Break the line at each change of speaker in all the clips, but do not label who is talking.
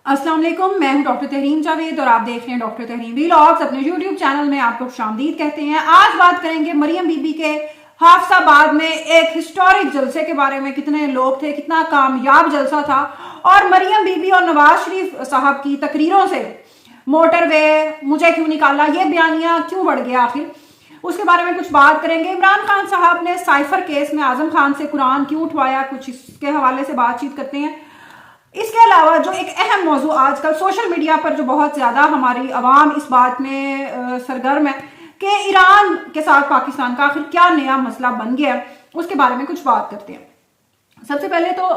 अस्सलाम वालेकुम, मैं हूं डॉक्टर तहरीम जावेद और आप देख रहे हैं डॉक्टर तहरीम व्लॉग्स। अपने यूट्यूब चैनल में आपको खुशामदीद कहते हैं। आज बात करेंगे मरियम बीबी के हाफसाबाद में एक हिस्टोरिक जलसे के बारे में। कितने लोग थे, कितना कामयाब जलसा था, और मरियम बीबी और नवाज शरीफ साहब की तकरीरों से मोटरवे मुझे क्यों निकाला, ये बयानिया क्यों बढ़ गया आखिर, उसके बारे में कुछ बात करेंगे। इमरान खान साहब ने साइफर केस में आजम खान से कुरान क्यों उठवाया, कुछ इसके हवाले से बातचीत करते हैं। इसके अलावा जो एक अहम मौजू आजकल सोशल मीडिया पर जो बहुत ज्यादा हमारी आवाम इस बात में सरगर्म है कि ईरान के साथ पाकिस्तान का आखिर क्या नया मसला बन गया, उसके बारे में कुछ बात करते हैं। सबसे पहले तो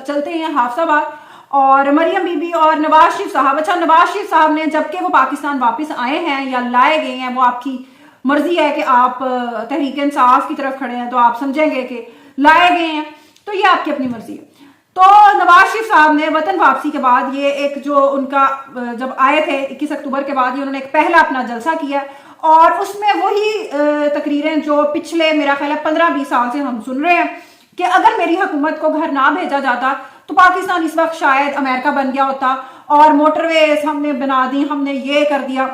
चलते हैं हाफसाबाद और मरियम बीबी और नवाज शरीफ साहब। अच्छा, नवाज शरीफ साहब ने जबकि वो पाकिस्तान वापस आए हैं या लाए गए हैं, वो आपकी मर्जी है कि आप तहरीक इंसाफ की तरफ खड़े हैं तो आप समझेंगे कि लाए गए हैं, तो ये आपकी अपनी मर्जी है। तो नवाज शरीफ साहब ने वतन वापसी के बाद ये एक जो उनका जब आए थे 21 अक्टूबर के बाद, ये उन्होंने एक पहला अपना जलसा किया और उसमें वही तकरीरें जो पिछले मेरा ख्याल है 15-20 साल से हम सुन रहे हैं कि अगर मेरी हुकूमत को घर ना भेजा जाता तो पाकिस्तान इस वक्त शायद अमेरिका बन गया होता, और मोटरवे हमने बना दी, हमने ये कर दिया।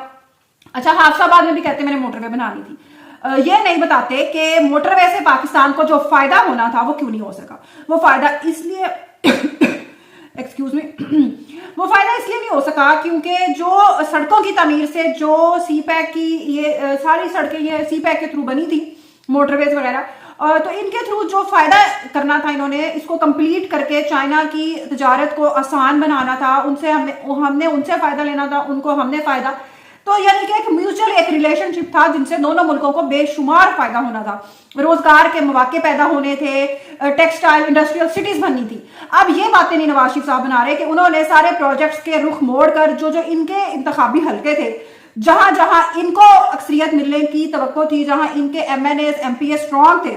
अच्छा, हाफसाबाद में भी कहते मैंने मोटरवे बना दी थी। ये नहीं बताते कि मोटरवे से पाकिस्तान को जो फायदा होना था वो क्यों नहीं हो सका। वो फायदा इसलिए एक्सक्यूज मी वो फायदा इसलिए नहीं हो सका क्योंकि जो सड़कों की तमीर से जो सी पैक की ये सारी सड़कें ये सी पैक के थ्रू बनी थी, मोटरवेज वगैरह, तो इनके थ्रू जो फायदा करना था इन्होंने इसको कंप्लीट करके चाइना की तजारत को आसान बनाना था, उनसे हमने उनसे फायदा लेना था, उनको हमने फायदा, तो यानी कि एक म्यूचुअल एक रिलेशनशिप था जिनसे दोनों मुल्कों को बेशुमार फायदा होना था। रोजगार के मौके पैदा होने थे, टेक्सटाइल इंडस्ट्रियल सिटीज बननी थी। अब ये बातें नहीं नवाज शरीफ साहब बना रहे कि उन्होंने सारे प्रोजेक्ट्स के रुख मोड़कर जो जो इनके इंतखाबी हल्के थे, जहां जहां इनको अक्सरियत मिलने की तवक्को थी, जहां इनके MNAs MPs स्ट्रॉन्ग थे,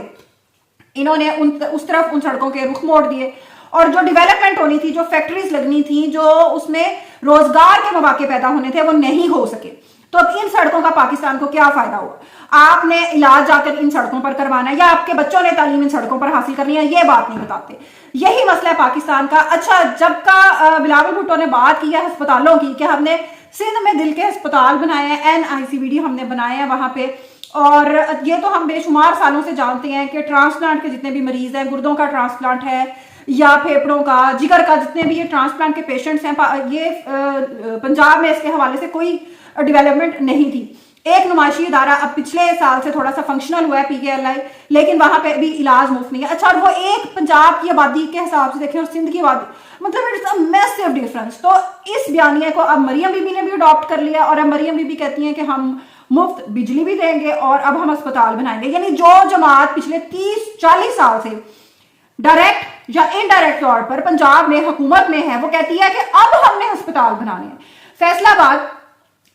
इन्होंने उस तरफ उन सड़कों के रुख मोड़ दिए। और जो डेवलपमेंट होनी थी, जो फैक्ट्रीज लगनी थी, जो उसमें रोजगार के मौके पैदा होने थे, वो नहीं हो सके। तो अब इन सड़कों का पाकिस्तान को क्या फायदा हुआ? आपने इलाज जाकर इन सड़कों पर करवाना है या आपके बच्चों ने तालीम इन सड़कों पर हासिल करनी है, ये बात नहीं बताते। यही मसला है पाकिस्तान का। अच्छा, जब का बिलावल भुट्टो ने बात की है अस्पतालों की कि हमने सिंध में दिल के अस्पताल बनाए हैं, NICVD हमने बनाए हैं वहां पे, और ये तो हम बेशुमार सालों से जानते हैं कि ट्रांसप्लांट के जितने भी मरीज हैं, गुर्दों का ट्रांसप्लांट है या फेफड़ों का, जिगर का, जितने भी ये ट्रांसप्लांट के पेशेंट्स हैं, ये पंजाब में इसके हवाले से कोई डेवलपमेंट नहीं थी। एक नुमाइशी इदारा अब पिछले साल से थोड़ा सा फंक्शनल हुआ है, PKLI, लेकिन वहां पे भी इलाज मुफ्त नहीं है। अच्छा, और वो एक पंजाब की आबादी के हिसाब से देखें और सिंध की आबादी, मतलब इट्स अ मैसिव डिफरेंस। तो इस बयानिया को अब मरियम बीबी ने भी अडॉप्ट कर लिया और अब मरियम बीबी कहती हैं कि हम मुफ्त बिजली भी देंगे और अब हम अस्पताल बनाएंगे। यानी जो जमात पिछले 30-40 साल से डायरेक्ट या इनडायरेक्ट तौर पर पंजाब में हुकूमत में है, वो कहती है कि अब हमने अस्पताल बनाने हैं।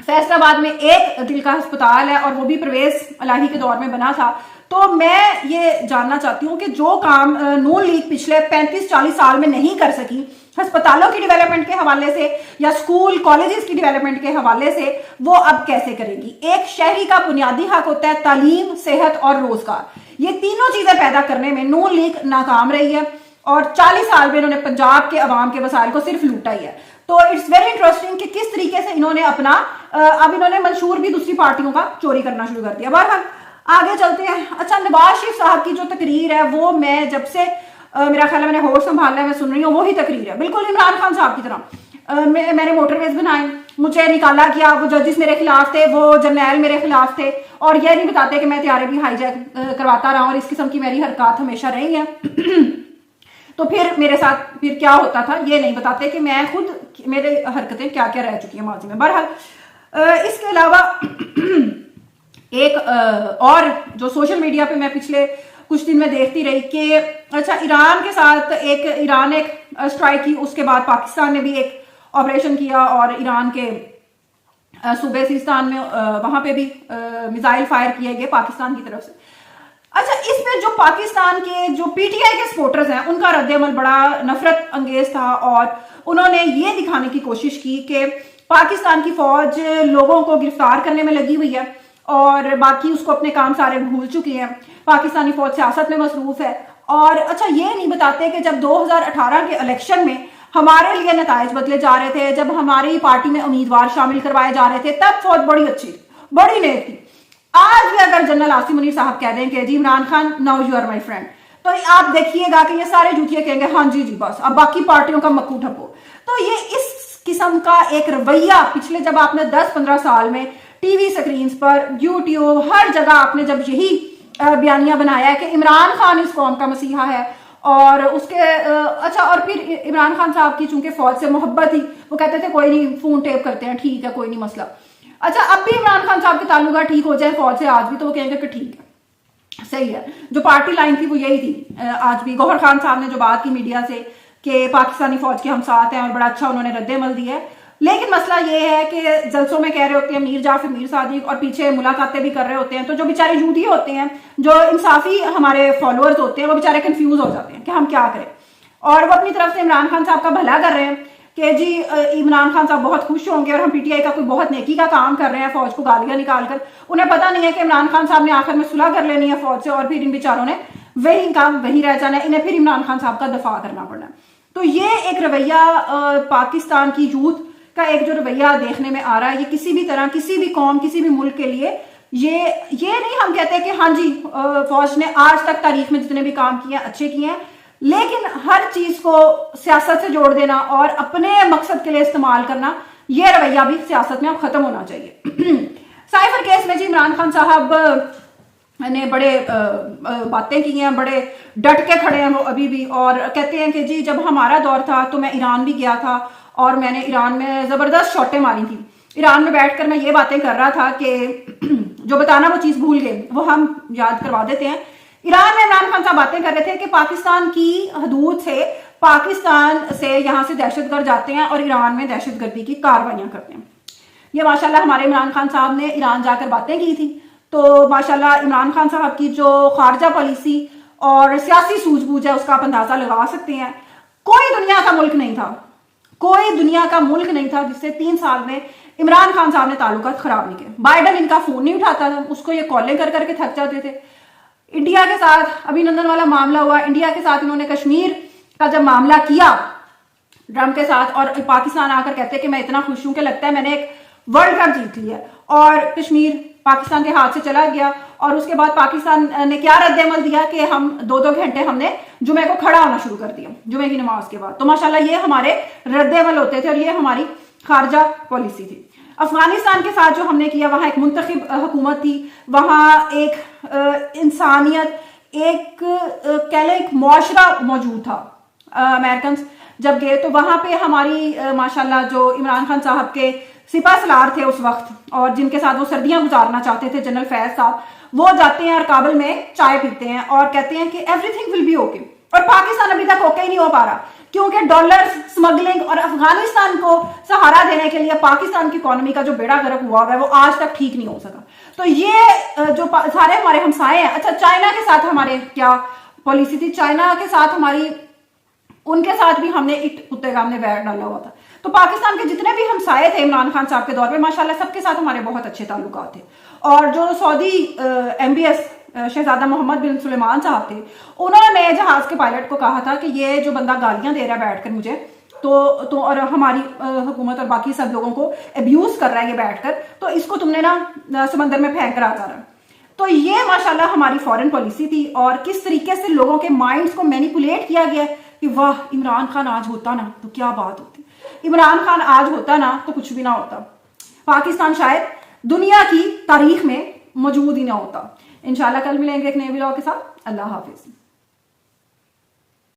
फैसलाबाद में एक दिल का अस्पताल है और वो भी परवेज इलाही के दौर में बना था। तो मैं ये जानना चाहती हूँ कि जो काम नून लीग पिछले 35-40 साल में नहीं कर सकी, अस्पतालों की डेवलपमेंट के हवाले से या स्कूल कॉलेजेस की डेवलपमेंट के हवाले से, वो अब कैसे करेगी? एक शहरी का बुनियादी हक होता है तालीम, सेहत और रोजगार। ये तीनों चीजें पैदा करने में नून लीग नाकाम रही है और 40 साल में इन्होंने पंजाब के अवाम के वसाइल को सिर्फ लूटा ही है। तो इट्स वेरी इंटरेस्टिंग कि किस तरीके से इन्होंने अपना अब इन्होंने मंशूर भी दूसरी पार्टियों का चोरी करना शुरू कर दिया। बहरहाल आगे चलते हैं। अच्छा, नवाज शरीफ साहब की जो तकरीर है वो मैं जब से मेरा ख्याल है मैंने होश संभाला है, मैं सुन रही हूँ, वही तकरीर है बिल्कुल इमरान खान साहब की तरह। मैंने मोटरवेज बनाए, मुझे निकाला गया, वो जजेस मेरे खिलाफ थे, वो जर्नैल मेरे खिलाफ थे, और यह नहीं बताते कि मैं तैयारे भी हाईजैक करवाता रहा और इस किस्म की मेरी हरकत हमेशा रही है। तो फिर मेरे साथ फिर क्या होता था ये नहीं बताते कि मैं खुद मेरे हरकतें क्या क्या रह चुकी हैं माजी में। बहरहाल इसके अलावा एक और जो सोशल मीडिया पे मैं पिछले कुछ दिन में देखती रही कि अच्छा, ईरान के साथ ईरान एक स्ट्राइक की, उसके बाद पाकिस्तान ने भी एक ऑपरेशन किया और ईरान के सूबे सिस्तान में वहां पे भी मिसाइल फायर किए गए पाकिस्तान की तरफ से। अच्छा, इसमें जो पाकिस्तान के जो PTI के सपोर्टर्स हैं उनका रद्द-ए-अमल बड़ा नफरत अंगेज था और उन्होंने ये दिखाने की कोशिश की कि पाकिस्तान की फौज लोगों को गिरफ्तार करने में लगी हुई है और बाकी उसको अपने काम सारे भूल चुकी हैं। पाकिस्तानी फौज सियासत में मसरूफ है। और अच्छा, ये नहीं बताते कि जब 2018 के इलेक्शन में हमारे लिए नताइज बदले जा रहे थे, जब हमारी पार्टी में उम्मीदवार शामिल करवाए जा रहे थे, तब फौज बड़ी अच्छी थी, बड़ी नेक थी। आज भी अगर जनरल आसिम मुनीर साहब कह दें कि जी Imran Khan now you are my friend, तो आप देखिएगा कि ये सारे जूतिया कहेंगे हाँ जी जी बस अब बाकी पार्टियों का मक्कू ठप्पो। तो ये इस किस्म का एक रवैया पिछले जब आपने 10-15 साल में टीवी स्क्रीन पर, यूट्यूब, हर जगह आपने जब यही बयानिया बनाया है कि इमरान खान इस कौम का मसीहा है और उसके अच्छा, और फिर इमरान खान साहब की चूंकि फौज से मोहब्बत थी, वो कहते थे कोई नहीं फोन टेप करते हैं, ठीक है कोई नहीं मसला। अच्छा, अब भी इमरान खान साहब के ताल्लुका ठीक हो जाए फौज से आज भी, तो वो कहेंगे कि ठीक है सही है। जो पार्टी लाइन थी वो यही थी। आज भी गौहर खान साहब ने जो बात की मीडिया से कि पाकिस्तानी फौज के हम साथ हैं और बड़ा अच्छा उन्होंने रद्द-ए-अमल दिया है, लेकिन मसला ये है कि जलसों में कह रहे होते हैं मीर जाफर मीर सादिक और पीछे मुलाकातें भी कर रहे होते हैं, तो जो बेचारे यूदी होते हैं, जो इंसाफी हमारे फॉलोअर्स होते हैं, वो बेचारे कंफ्यूज हो जाते हैं कि हम क्या करें। और वो अपनी तरफ से इमरान खान साहब का भला कर रहे हैं कि जी इमरान खान साहब बहुत खुश होंगे और हम पीटीआई का कोई बहुत नेकी का काम कर रहे हैं फौज को गालियां निकालकर। उन्हें पता नहीं है कि इमरान खान साहब ने आखिर में सुलह कर लेनी है फौज से और फिर इन बेचारों ने वही काम वही रह जाना है, इन्हें फिर इमरान खान साहब का दफा करना पड़ना है। तो ये एक रवैया पाकिस्तान की यूथ का एक जो रवैया देखने में आ रहा है, ये किसी भी तरह, किसी भी कौम, किसी भी मुल्क के लिए ये नहीं हम कहते कि हाँ जी फौज ने आज तक तारीख में जितने भी काम किए अच्छे किए हैं, लेकिन हर चीज को सियासत से जोड़ देना और अपने मकसद के लिए इस्तेमाल करना, ये रवैया भी सियासत में अब खत्म होना चाहिए। साइफर केस में जी इमरान खान साहब ने बड़े बातें की हैं, बड़े डट के खड़े हैं वो अभी भी, और कहते हैं कि जी जब हमारा दौर था तो मैं ईरान भी गया था और मैंने ईरान में जबरदस्त शॉटें मारी थी। ईरान में बैठकर मैं ये बातें कर रहा था कि जो बताना वो चीज भूल गए, वो हम याद करवा देते हैं। ईरान में इमरान खान साहब बातें कर रहे थे कि पाकिस्तान की हदूद से, पाकिस्तान से यहाँ से दहशतगर्द जाते हैं और ईरान में दहशतगर्दी की कार्रवाइयां करते हैं। ये माशाल्लाह हमारे इमरान खान साहब ने ईरान जाकर बातें की थी। तो माशाल्लाह इमरान खान साहब की जो खारजा पॉलिसी और सियासी सूझबूझ है उसका आप अंदाजा लगा सकते हैं। कोई दुनिया का मुल्क नहीं था, कोई दुनिया का मुल्क नहीं था जिससे 3 साल में इमरान खान साहब ने ताल्लुकात खराब नहीं किए। बाइडन इनका फोन नहीं उठाता था, उसको ये कॉलें कर करके थक जाते थे। इंडिया के साथ अभिनंदन वाला मामला हुआ, इंडिया के साथ इन्होंने कश्मीर का जब मामला किया ट्रंप के साथ, और पाकिस्तान आकर कहते हैं कि मैं इतना खुश हूं कि लगता है मैंने एक वर्ल्ड कप जीत लिया, और कश्मीर पाकिस्तान के हाथ से चला गया। और उसके बाद पाकिस्तान ने क्या रद्द-ए-अमल दिया कि हम 2-2 घंटे हमने जुमे को खड़ा होना शुरू कर दिया जुमे की नमाज के बाद। तो माशाल्लाह ये हमारे रद्द-ए-अमल होते थे और ये हमारी खारजा पॉलिसी थी। अफगानिस्तान के साथ जो हमने किया, वहां एक मुंतखब हुकूमत थी, वहां एक इंसानियत, एक कह लें एक मुआशरा मौजूद था। अमेरिकन जब गए तो वहां पे हमारी माशाल्लाह जो इमरान खान साहब के सिपा सलार थे उस वक्त, और जिनके साथ वो सर्दियां गुजारना चाहते थे, जनरल फैज साहब, वो जाते हैं और काबुल में चाय पीते हैं और कहते हैं कि एवरीथिंग विल बी ओके। और पाकिस्तान अभी तक ओके ही नहीं हो पा रहा, क्योंकि डॉलर स्मगलिंग और अफगानिस्तान को सहारा देने के लिए पाकिस्तान की इकोनॉमी का जो बेड़ा गर्क हुआ है वो आज तक ठीक नहीं हो सका। तो ये जो सारे हमारे हमसाए हैं, अच्छा चाइना के साथ हमारे क्या पॉलिसी थी, चाइना के साथ हमारी, उनके साथ भी हमने इट कुत्ते का हमने बैर डाला हुआ था। तो पाकिस्तान के जितने भी हमसाए थे इमरान खान साहब के दौर में माशाल्लाह सबके साथ हमारे बहुत अच्छे ताल्लुकात थे। और जो सऊदी MBS शहजादा मोहम्मद बिन सुलेमान साहब थे, उन्होंने जहाज के पायलट को कहा था कि ये जो बंदा गालियां दे रहा है बैठकर मुझे, तो और हमारी हुकूमत और बाकी सब लोगों को अब्यूज कर रहा है ये बैठकर, तो इसको तुमने ना समंदर में फेंक कर आ जाना। तो ये माशाल्लाह हमारी फॉरेन पॉलिसी थी, और किस तरीके से लोगों के माइंड्स को मैनिपुलेट किया गया कि वाह इमरान खान आज होता ना तो क्या बात होती, इमरान खान आज होता ना तो कुछ भी ना होता, पाकिस्तान शायद दुनिया की तारीख में मौजूद ही ना होता। इंशाल्लाह कल मिलेंगे एक नए व्लॉग के साथ। अल्लाह हाफिज।